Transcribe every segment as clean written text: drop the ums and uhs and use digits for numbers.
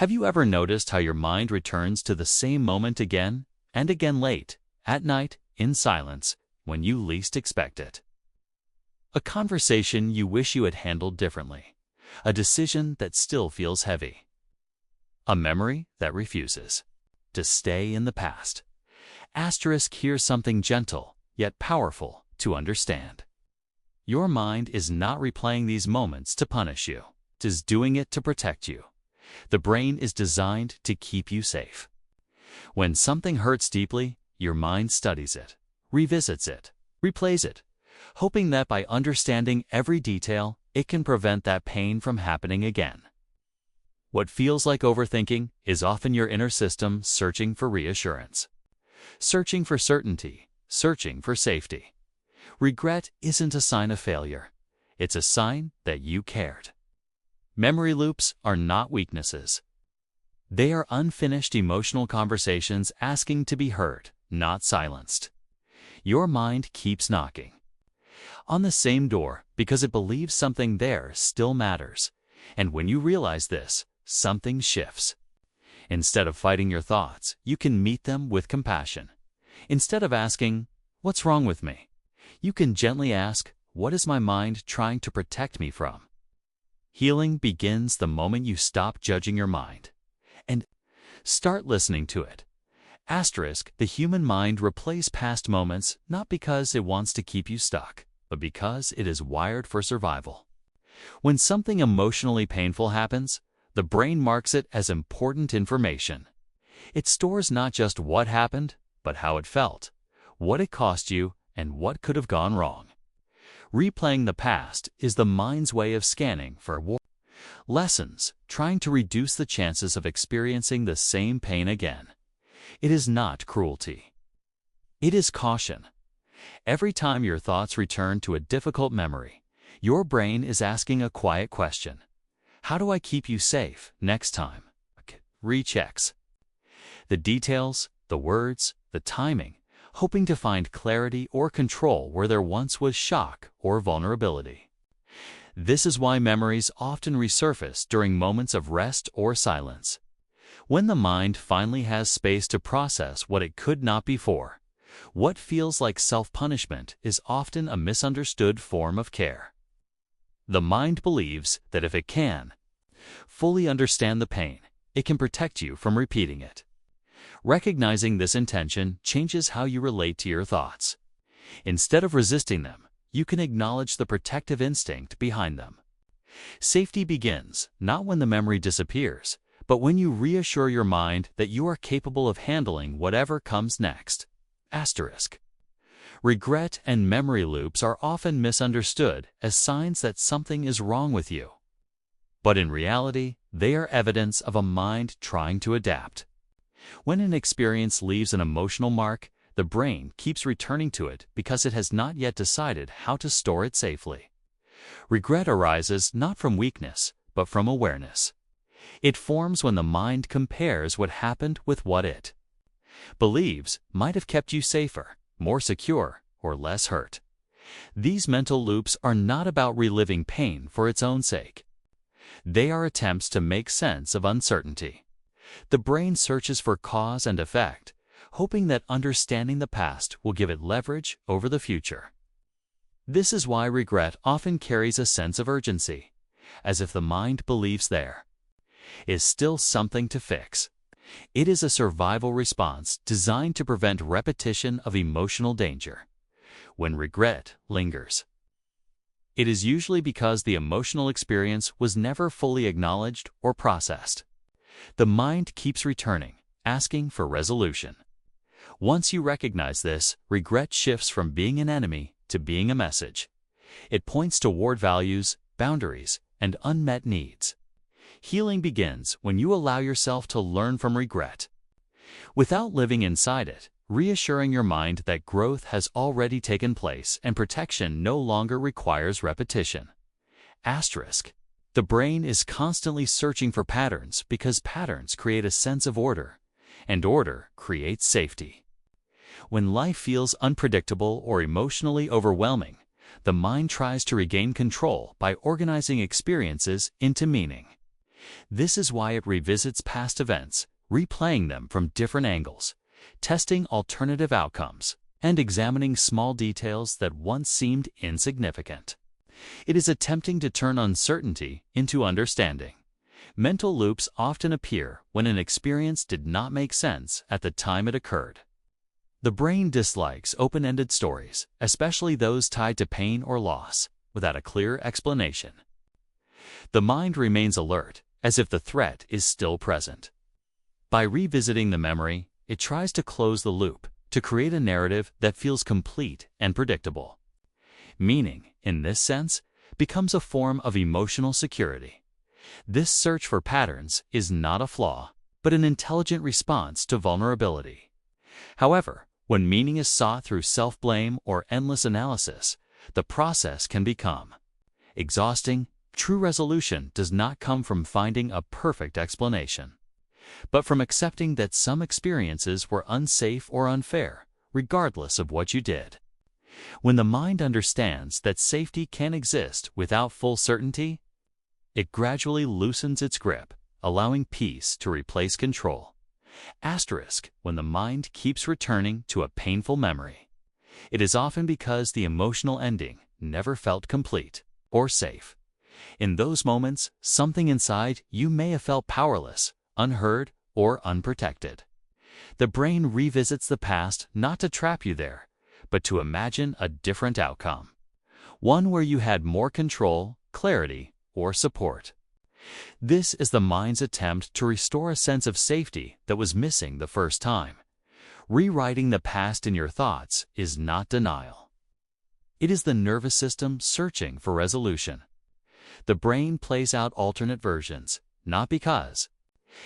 Have you ever noticed how your mind returns to the same moment again and again late, at night, in silence, when you least expect it? A conversation you wish you had handled differently. A decision that still feels heavy. A memory that refuses to stay in the past. Asterisk, here's something gentle, yet powerful, to understand. Your mind is not replaying these moments to punish you. It is doing it to protect you. The brain is designed to keep you safe. When something hurts deeply, your mind studies it, revisits it, replays it, hoping that by understanding every detail, it can prevent that pain from happening again. What feels like overthinking is often your inner system searching for reassurance, searching for certainty, searching for safety. Regret isn't a sign of failure. It's a sign that you cared. Memory loops are not weaknesses. They are unfinished emotional conversations asking to be heard, not silenced. Your mind keeps knocking on the same door because it believes something there still matters. And when you realize this, something shifts. Instead of fighting your thoughts, you can meet them with compassion. Instead of asking, "What's wrong with me?" you can gently ask, "What is my mind trying to protect me from?" Healing begins the moment you stop judging your mind and start listening to it. Asterisk, the human mind replays past moments not because it wants to keep you stuck, but because it is wired for survival. When something emotionally painful happens, the brain marks it as important information. It stores not just what happened, but how it felt, what it cost you, and what could have gone wrong. Replaying the past is the mind's way of scanning for lessons, trying to reduce the chances of experiencing the same pain again. It is not cruelty. It is caution. Every time your thoughts return to a difficult memory, your brain is asking a quiet question. How do I keep you safe next time? Rechecks the details, the words, the timing, hoping to find clarity or control where there once was shock or vulnerability. This is why memories often resurface during moments of rest or silence. When the mind finally has space to process what it could not before, what feels like self-punishment is often a misunderstood form of care. The mind believes that if it can fully understand the pain, it can protect you from repeating it. Recognizing this intention changes how you relate to your thoughts. Instead of resisting them, you can acknowledge the protective instinct behind them. Safety begins not when the memory disappears, but when you reassure your mind that you are capable of handling whatever comes next. Asterisk. Regret and memory loops are often misunderstood as signs that something is wrong with you. But in reality, they are evidence of a mind trying to adapt. When an experience leaves an emotional mark, the brain keeps returning to it because it has not yet decided how to store it safely. Regret arises not from weakness, but from awareness. It forms when the mind compares what happened with what it believes might have kept you safer, more secure, or less hurt. These mental loops are not about reliving pain for its own sake. They are attempts to make sense of uncertainty. The brain searches for cause and effect, hoping that understanding the past will give it leverage over the future. This is why regret often carries a sense of urgency, as if the mind believes there is still something to fix. It is a survival response designed to prevent repetition of emotional danger. When regret lingers, it is usually because the emotional experience was never fully acknowledged or processed. The mind keeps returning, asking for resolution. Once you recognize this, regret shifts from being an enemy to being a message. It points toward values, boundaries, and unmet needs. Healing begins when you allow yourself to learn from regret, without living inside it, reassuring your mind that growth has already taken place and protection no longer requires repetition. Asterisk. The brain is constantly searching for patterns because patterns create a sense of order, and order creates safety. When life feels unpredictable or emotionally overwhelming, the mind tries to regain control by organizing experiences into meaning. This is why it revisits past events, replaying them from different angles, testing alternative outcomes, and examining small details that once seemed insignificant. It is attempting to turn uncertainty into understanding. Mental loops often appear when an experience did not make sense at the time it occurred. The brain dislikes open-ended stories, especially those tied to pain or loss, without a clear explanation. The mind remains alert, as if the threat is still present. By revisiting the memory, it tries to close the loop, to create a narrative that feels complete and predictable. Meaning, in this sense, becomes a form of emotional security. This search for patterns is not a flaw, but an intelligent response to vulnerability. However, when meaning is sought through self-blame or endless analysis, the process can become exhausting. True resolution does not come from finding a perfect explanation, but from accepting that some experiences were unsafe or unfair, regardless of what you did. When the mind understands that safety can exist without full certainty, it gradually loosens its grip, allowing peace to replace control. When the mind keeps returning to a painful memory, it is often because the emotional ending never felt complete or safe. In those moments, something inside you may have felt powerless, unheard, or unprotected. The brain revisits the past not to trap you there, but to imagine a different outcome. One where you had more control, clarity, or support. This is the mind's attempt to restore a sense of safety that was missing the first time. Rewriting the past in your thoughts is not denial. It is the nervous system searching for resolution. The brain plays out alternate versions, not because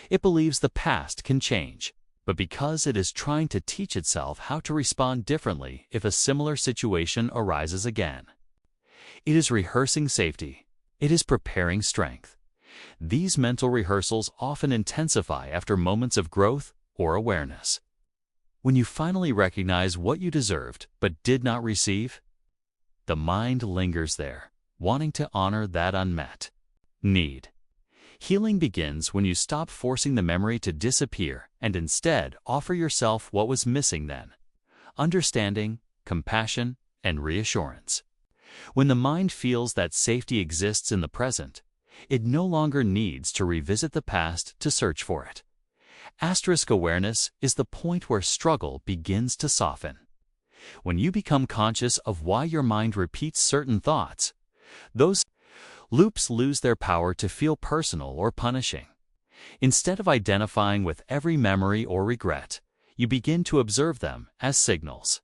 it believes the past can change, but because it is trying to teach itself how to respond differently if a similar situation arises again. It is rehearsing safety. It is preparing strength. These mental rehearsals often intensify after moments of growth or awareness. When you finally recognize what you deserved but did not receive, the mind lingers there, wanting to honor that unmet need. Healing begins when you stop forcing the memory to disappear and instead offer yourself what was missing then: understanding, compassion, and reassurance. When the mind feels that safety exists in the present, it no longer needs to revisit the past to search for it. Awareness is the point where struggle begins to soften. When you become conscious of why your mind repeats certain thoughts, those loops lose their power to feel personal or punishing. Instead of identifying with every memory or regret, you begin to observe them as signals.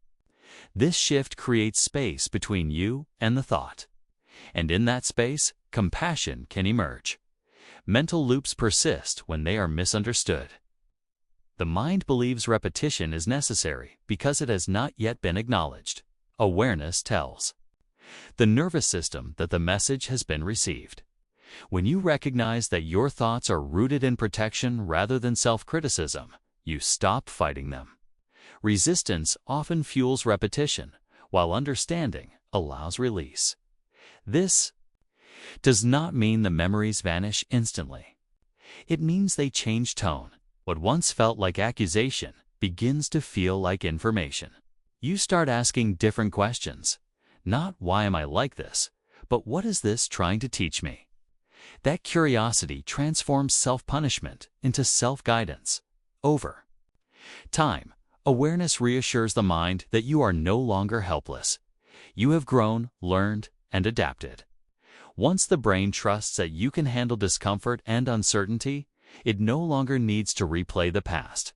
This shift creates space between you and the thought. And in that space, compassion can emerge. Mental loops persist when they are misunderstood. The mind believes repetition is necessary because it has not yet been acknowledged. Awareness tells the nervous system that the message has been received. When you recognize that your thoughts are rooted in protection rather than self-criticism, you stop fighting them. Resistance often fuels repetition, while understanding allows release. This does not mean the memories vanish instantly. It means they change tone. What once felt like accusation begins to feel like information. You start asking different questions. Not why am I like this, but what is this trying to teach me? That curiosity transforms self-punishment into self-guidance. Over time, awareness reassures the mind that you are no longer helpless. You have grown, learned, and adapted. Once the brain trusts that you can handle discomfort and uncertainty, it no longer needs to replay the past.